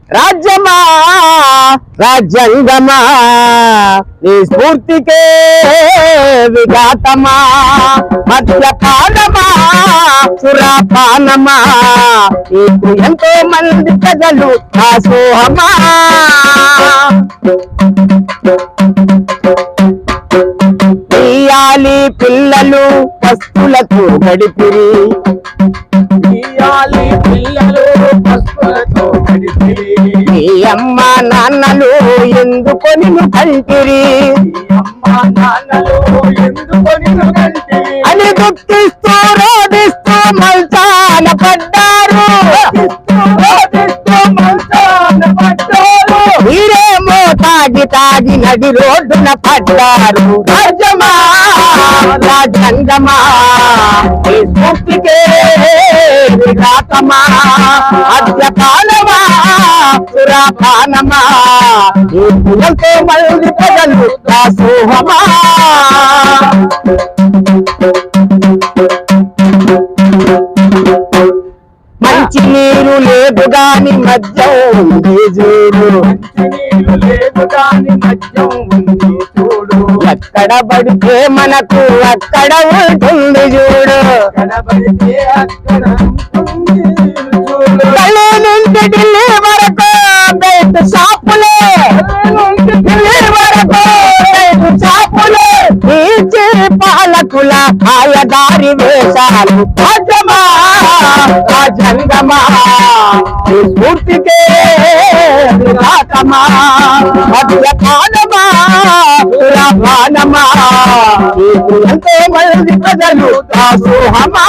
రాజ్యమా రాజ్యాంగమా నీ స్ఫూర్తికే విఘాతమా మద్యపానమా సురాపానమా నీకు ఎంతో మంది ప్రజలు దాసోహమా ఇయాలి పిల్లలు పస్తులతో గడిపిరి నీ అమ్మ నాన్నలు ఎందుకు నిన్ను కంటిరి అని దుఃఖిస్తూ రోధిస్తూ మల్చాన పడ్డారు మీరేమో తాగి తాగి నడి రోడ్డున పడ్డారు రాజ్యమా రాజ్యాంగమా స్ఫూర్తికే విఘాతమా మద్యపానమా సురాపానమా ఎంతో మంది ప్రజలు దాసోహమా మంచి నీరు లేదు గాని మద్యం ఉంది చూడు ఎక్కడ పడితే మనకు అక్కడ ఉంటుంది చూడు కళ్ళు నుంచి ఢిల్లీ వరకు బయట షాపులే ఢిల్లీ వరకు బయట షాపులే తీర్చి పాలకుల ఆయదారి వేషాలు రాజ్యమా రాజ్యాంగమా స్ఫూర్తికే విఘాతమా మద్యపానమా సురాపానమా ఎంతో మంది ప్రజలు దాసోహమా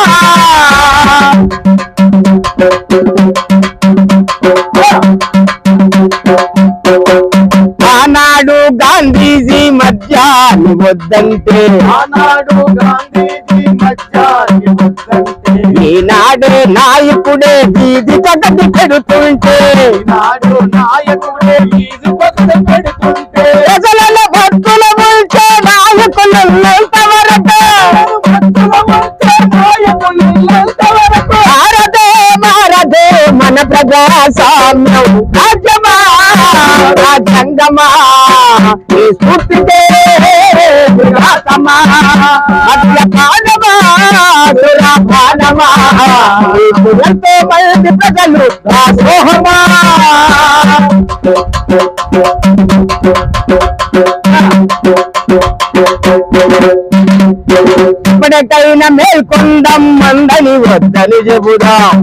ఆనాడు గాంధీజీ మద్యాన్ని వద్దంటే ఈనాడే నాయకుడే వీధి పగటి పెడుతుంటే ప్రజలలో భక్తుల ఉంచే నాయకులు వరకు మారదే మారదే మన ప్రజాస్వామ్యం రాజ్యమా రాజ్యాంగమా స్ఫూర్తికే విఘాతమా మద్యపానమా సురాపానమా ఎంతో మంది ప్రజలు దాసోహమా ఇప్పటికైనా మేల్కొండం మందని వద్దని చెబుదాం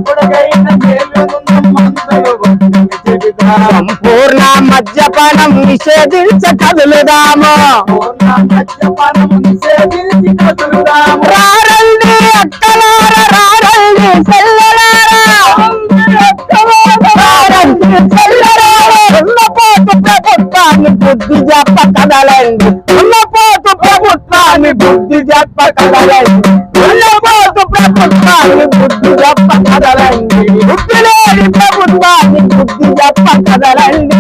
సంపూర్ణ మద్యపానం నిషేధించ కదులుదాము రారండి అక్కలార రారండి ఉన్నపోతు ప్రభుత్వాన్ని బుద్ధి చెప్ప కదలండి ఉన్నపోతు ప్రభుత్వాన్ని బుద్ధి చెప్ప కదలండి ఉన్నపోతు ప్రభుత్వాన్ని బుద్ధి చెప్ప కదలండి బుద్ధి లేని ప్రభుత్వాన్ని బుద్ధి చెప్ప కదలండి